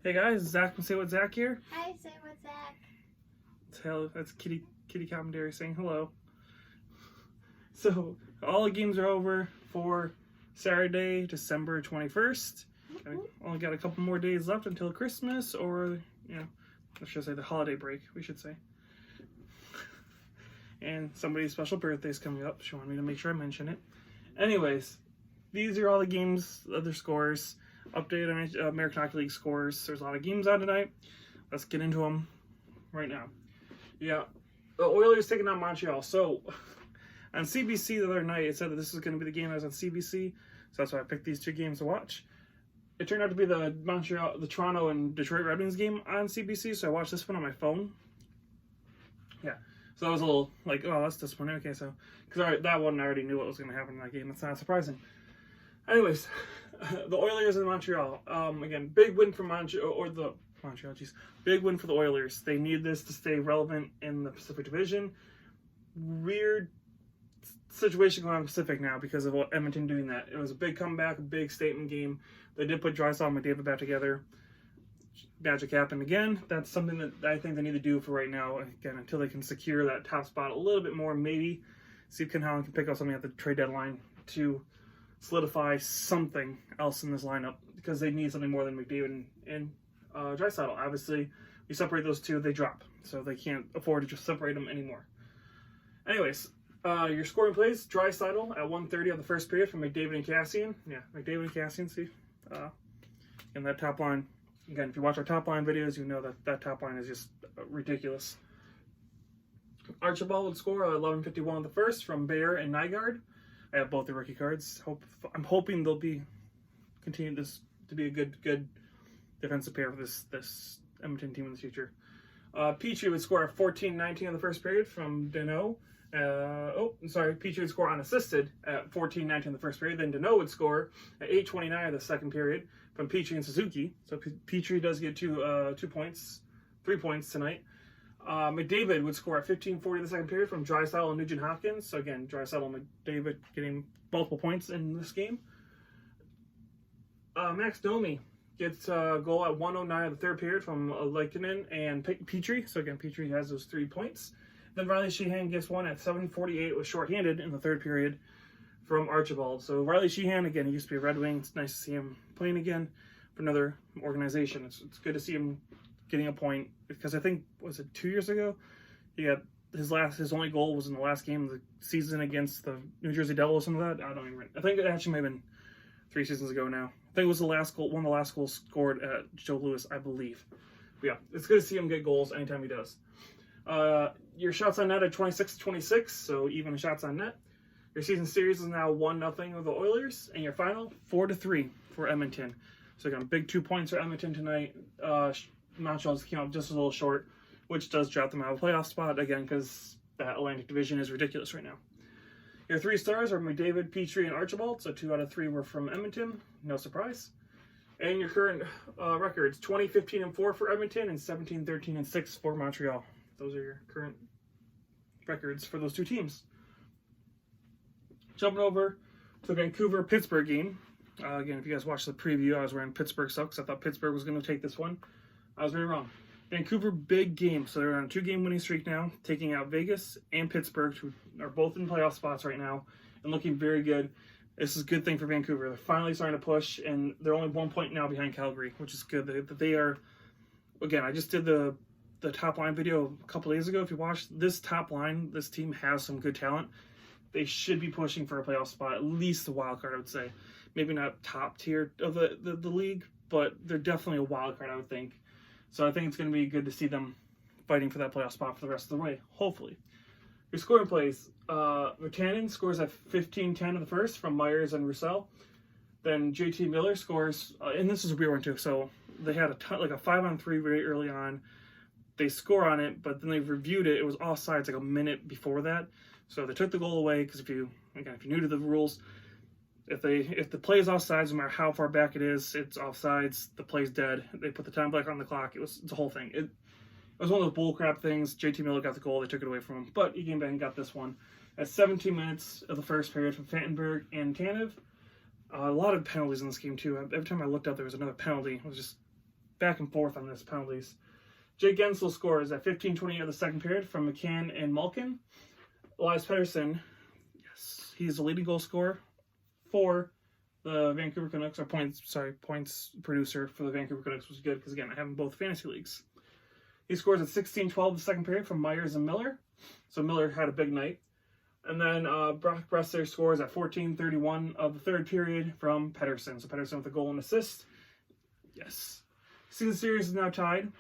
Hey guys, Zach from Say What Zach here. Hi, Say What Zach. That's Kitty Commentary saying hello. So all the games are over for Saturday, December 21st. Only got a couple more days left until Christmas, or I should say the holiday break, we should say. And somebody's special birthday is coming up. She wanted me to make sure I mention it. Anyways, these are all the games, other scores. Update on American Hockey League scores. There's a lot of games on tonight. Let's get into them right now. Yeah, the Oilers taking on Montreal. So on CBC the other night, it said that this was going to be the game that was on CBC. So that's why I picked these two games to watch. It turned out to be the Toronto and Detroit Red Wings game on CBC. So I watched this one on my phone. Yeah. So I was a little like, oh, that's disappointing. Okay, so because that one I already knew what was going to happen in that game. That's not surprising. Anyways, the Oilers in Montreal. Again, big win for big win for the Oilers. They need this to stay relevant in the Pacific Division. Weird situation going on in the Pacific now because of Edmonton doing that. It was a big comeback, a big statement game. They did put Draisaitl and McDavid back together. Magic happened again. That's something that I think they need to do for right now. Again, until they can secure that top spot a little bit more, maybe see if Ken Holland can pick up something at the trade deadline to solidify something else in this lineup, because they need something more than McDavid and Draisaitl. Obviously, you separate those two, they drop. So they can't afford to just separate them anymore. Anyways, your scoring plays, Draisaitl at 1:30 on the first period from McDavid and Kassian. Yeah, McDavid and Kassian, see? And that top line, again, if you watch our top line videos, you know that top line is just ridiculous. Archibald would score at 11:51 on the first from Bear and Nygaard. I have both the rookie cards. I'm hoping they'll continue this to be a good defensive pair for this Edmonton team in the future. Petrie would score at 14:19 on the first period from Danault. Petrie would score unassisted at 14:19 in the first period. Then Danault would score at 8:29 of the second period from Petrie and Suzuki. So Petrie does get 3 points tonight. McDavid would score at 15:40 in the second period from Draisaitl and Nugent Hopkins. So again, Draisaitl and McDavid getting multiple points in this game. Max Domi gets a goal at 1:09 of the third period from Lankinen and Petrie. So again, Petrie has those 3 points. Then Riley Sheahan gets one at 7:48 with shorthanded in the third period from Archibald. So Riley Sheahan, again, he used to be a Red Wing. It's nice to see him playing again for another organization. It's good to see him getting a point, because I think, was it 2 years ago? He got his only goal was in the last game of the season against the New Jersey Devils or something like that. I think it actually may have been 3 seasons ago now. I think it was one of the last goals scored at Joe Louis, I believe. But yeah, it's good to see him get goals anytime he does. Your shots on net are 26-26, so even shots on net. Your season series is now 1-0 with the Oilers, and your final 4-3 for Edmonton. So again, big 2 points for Edmonton tonight. Montreal just came out just a little short, which does drop them out of a playoff spot again, because that Atlantic Division is ridiculous right now. Your 3 stars are McDavid, Petrie, and Archibald, so 2 out of 3 were from Edmonton, no surprise. And your current records, 20-15-4 for Edmonton and 17-13-6 for Montreal. Those are your current records for those 2 teams. Jumping over to the Vancouver-Pittsburgh game. Again, if you guys watched the preview, I was wearing Pittsburgh socks. I thought Pittsburgh was going to take this one. I was very wrong. Vancouver, big game. So they're on a 2-game winning streak now, taking out Vegas and Pittsburgh, who are both in playoff spots right now and looking very good. This is a good thing for Vancouver. They're finally starting to push, and they're only 1 point now behind Calgary, which is good. They are, again, I just did the top line video a couple days ago. If you watched this top line, this team has some good talent. They should be pushing for a playoff spot, at least the wild card, I would say. Maybe not top tier of the league, but they're definitely a wild card, I would think. So I think it's going to be good to see them fighting for that playoff spot for the rest of the way, hopefully. Your scoring plays. Virtanen scores at 15:10 of the first from Myers and Roussel. Then JT Miller scores, and this is a weird one too. So they had a 5-on-3 very early on. They score on it, but then they reviewed it. It was offsides like a minute before that. So they took the goal away, because if you're new to the rules, if the play is offsides, no matter how far back it is, it's offsides. The play's dead. They put the time back on the clock. It's a whole thing. It was one of those bullcrap things. JT Miller got the goal. They took it away from him, but he came back and got this one at 17 minutes of the first period from Fantenberg and Tanev. A lot of penalties in this game too. Every time I looked up, there was another penalty. It was just back and forth on this penalties. Jake Gensel scores at 15:28 of the second period from McCann and Malkin. Elias Pettersson, yes, he's the leading goal scorer for the Vancouver Canucks, or points producer for the Vancouver Canucks, which is good because, again, I have them both fantasy leagues. He scores at 16:12 of the second period from Myers and Miller. So Miller had a big night. And then Brock Boeser scores at 14:31 of the third period from Pettersson. So Pettersson with a goal and assist. Yes. Season series is now tied.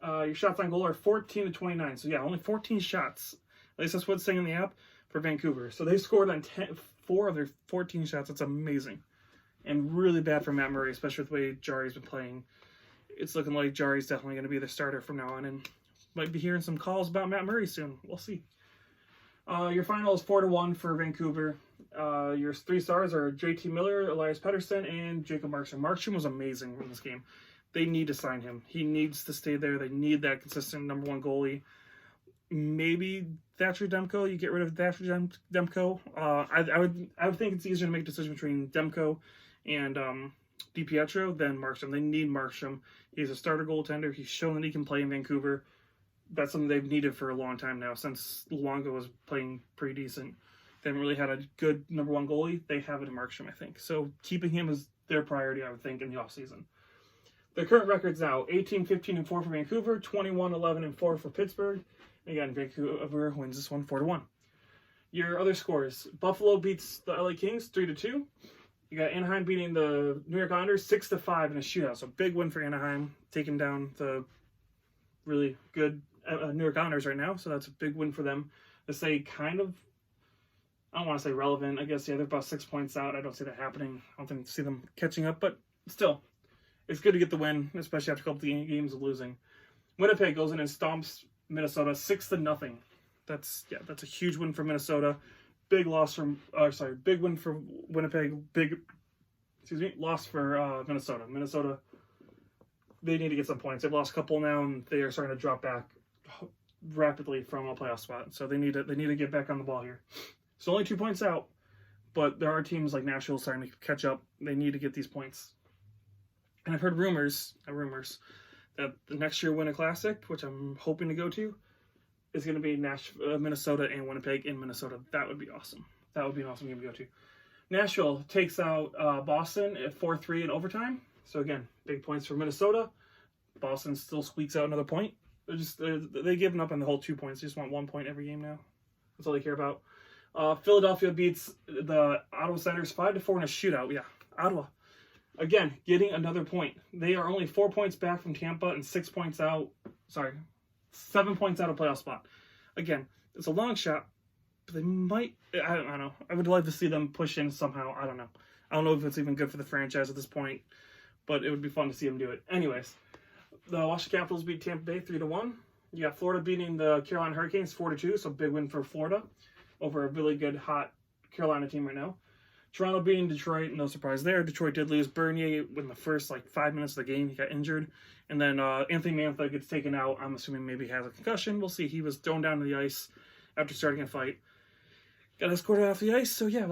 Your shots on goal are 14-29. So yeah, only 14 shots. At least that's what's saying in the app for Vancouver. So they scored on 4 of their 14 shots. That's amazing. And really bad for Matt Murray, especially with the way Jari's been playing. It's looking like Jari's definitely going to be the starter from now on. And might be hearing some calls about Matt Murray soon. We'll see. Your final is 4-1 for Vancouver. Your 3 stars are JT Miller, Elias Pettersson, and Jacob Markstrom. Markstrom was amazing in this game. They need to sign him. He needs to stay there. They need that consistent number 1 goalie. Maybe Thatcher Demko. You get rid of Thatcher Demko. I would think it's easier to make a decision between Demko and DiPietro than Markstrom. They need Markstrom. He's a starter goaltender. He's shown that he can play in Vancouver. That's something they've needed for a long time now. Since Luongo was playing pretty decent, they haven't really had a good number 1 goalie. They have it in Markstrom, I think. So keeping him is their priority, I would think, in the offseason. Their current record's now 18-15-4 for Vancouver, 21-11-4 for Pittsburgh. Again, Vancouver wins this one 4-1. Your other scores: Buffalo beats the LA Kings 3-2. You got Anaheim beating the New York Islanders 6-5 in a shootout. So big win for Anaheim, taking down the really good New York Islanders right now. So that's a big win for them. To say kind of, I don't want to say relevant. I guess, yeah, they're about 6 points out. I don't see that happening. I don't see them catching up, but still, it's good to get the win, especially after a couple of games of losing. Winnipeg goes in and stomps Minnesota 6-0. That's a huge win for Minnesota. Big win for Winnipeg. Loss for Minnesota. Minnesota, they need to get some points. They've lost a couple now, and they are starting to drop back rapidly from a playoff spot. So they need to get back on the ball here. So only 2 points out, but there are teams like Nashville starting to catch up. They need to get these points. And I've heard rumors that the next year Winter Classic, which I'm hoping to go to, is going to be Minnesota and Winnipeg in Minnesota. That would be awesome. That would be an awesome game to go to. Nashville takes out Boston at 4-3 in overtime. So again, big points for Minnesota. Boston still squeaks out another point. They've given up on the whole 2 points. They just want 1 point every game now. That's all they care about. Philadelphia beats the Ottawa Senators 5-4 in a shootout. Yeah, Ottawa. Again, getting another point. They are only 4 points back from Tampa and 7 points out of playoff spot. Again, it's a long shot, but they might, I don't know. I would like to see them push in somehow. I don't know. I don't know if it's even good for the franchise at this point, but it would be fun to see them do it. Anyways, the Washington Capitals beat Tampa Bay 3-1. You got Florida beating the Carolina Hurricanes 4-2, so big win for Florida over a really good, hot Carolina team right now. Toronto beating Detroit, no surprise there. Detroit did lose Bernier in the first 5 minutes of the game. He got injured. And then Anthony Mantha gets taken out. I'm assuming maybe he has a concussion. We'll see. He was thrown down to the ice after starting a fight. Got escorted off the ice. So yeah,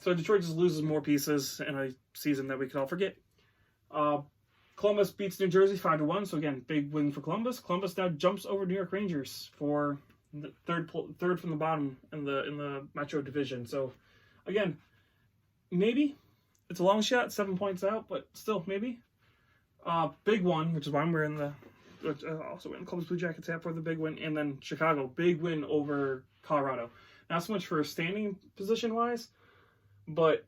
so Detroit just loses more pieces in a season that we could all forget. Columbus beats New Jersey 5-1. So again, big win for Columbus. Columbus now jumps over New York Rangers for the third from the bottom in the Metro Division. So again, maybe it's a long shot, 7 points out, but still maybe. Big one, which is why I'm wearing also wearing Columbus Blue Jackets hat for the big win, and then Chicago, big win over Colorado. Not so much for standing position wise, but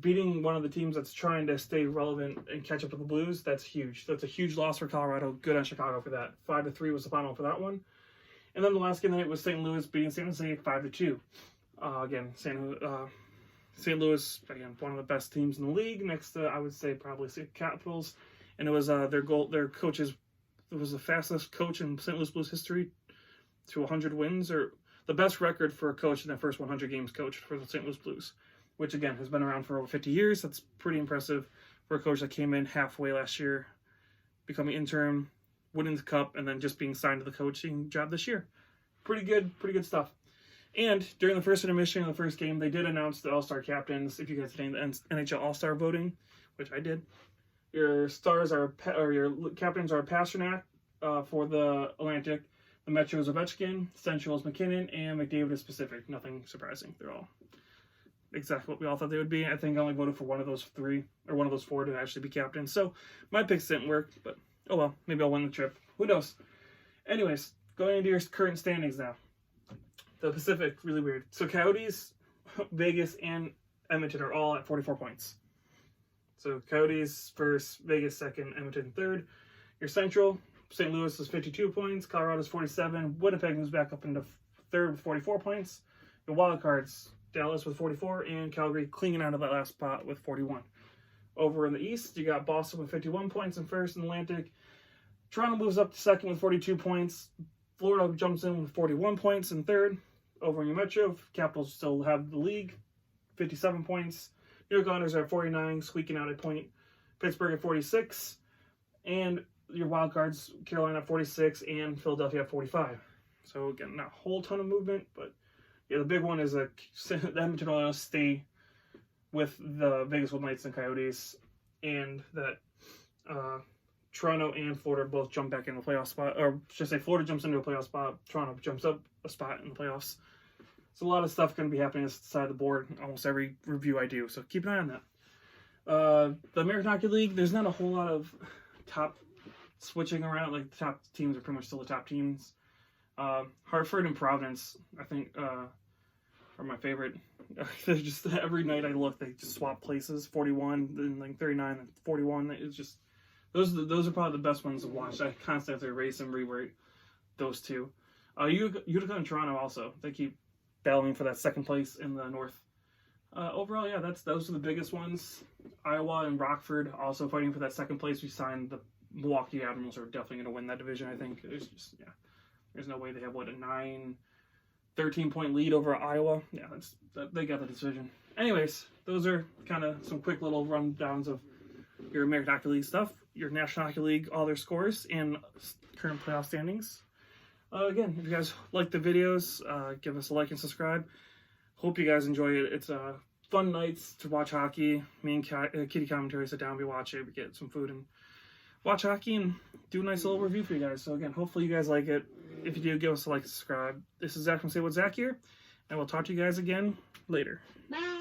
beating one of the teams that's trying to stay relevant and catch up to the Blues. That's huge. That's a huge loss for Colorado. Good on Chicago for that. 5-3 was the final for that one. And then the last game of the night was St. Louis beating San Jose 5-2. Again, St. Louis, again, one of the best teams in the league, next to, I would say, probably Capitals. And it was their coaches, it was the fastest coach in St. Louis Blues history to 100 wins, or the best record for a coach in their first 100 games coached for the St. Louis Blues, which, again, has been around for over 50 years. That's pretty impressive for a coach that came in halfway last year, becoming interim, winning the cup, and then just being signed to the coaching job this year. Pretty good stuff. And during the first intermission of the first game, they did announce the All-Star captains. If you guys did the NHL All-Star voting, which I did, Your stars are, or your captains are Pasternak for the Atlantic. The Metro is Ovechkin, Central is McKinnon, and McDavid is Pacific. Nothing surprising. They're all exactly what we all thought they would be. I think I only voted for one of those three, or one of those four to actually be captain. So my picks didn't work, but oh well, maybe I'll win the trip. Who knows? Anyways, going into your current standings now. The Pacific, really weird. So Coyotes, Vegas, and Edmonton are all at 44 points. So Coyotes first, Vegas second, Edmonton third. Your Central, St. Louis is 52 points, Colorado is 47, Winnipeg moves back up into third with 44 points. Your wild cards, Dallas with 44, and Calgary clinging out of that last spot with 41. Over in the East, you got Boston with 51 points in first in the Atlantic. Toronto moves up to second with 42 points. Florida jumps in with 41 points in third. Over in your Metro, Capitals still have the league, 57 points. New York Islanders are at 49, squeaking out a point. Pittsburgh at 46. And your wild cards, Carolina at 46 and Philadelphia at 45. So again, not a whole ton of movement, but yeah, the big one is that Edmonton will stay with the Vegas Golden Knights and Coyotes, and that Toronto and Florida both jump back in the playoff spot, or should I say Florida jumps into a playoff spot, Toronto jumps up a spot in the playoffs. So a lot of stuff going to be happening on this side of the board, almost every review I do, so keep an eye on that. The American Hockey League, there's not a whole lot of top switching around, like the top teams are pretty much still the top teams. Hartford and Providence, I think, are my favorite. They're just, every night I look, they just swap places, 41, then like 39, and 41. It's just, those are probably the best ones to watch. I constantly have to erase and rewrite those two. Utica and Toronto also, they keep battling for that second place in the North. Overall, yeah, those are the biggest ones. Iowa and Rockford also fighting for that second place. We signed the Milwaukee Admirals are definitely going to win that division, I think. There's just, yeah, there's no way they have, a 13-point lead over Iowa. Yeah, they got the decision. Anyways, those are kind of some quick little rundowns of your American Hockey League stuff, your National Hockey League, all their scores, and current playoff standings. Again, if you guys like the videos, give us a like and subscribe. Hope you guys enjoy it. It's fun nights to watch hockey. Me and Kitty Commentary sit down, we watch it, we get some food, and watch hockey and do a nice little review for you guys. So again, hopefully you guys like it. If you do, give us a like and subscribe. This is Zach from Say What Zach here, and we'll talk to you guys again later. Bye.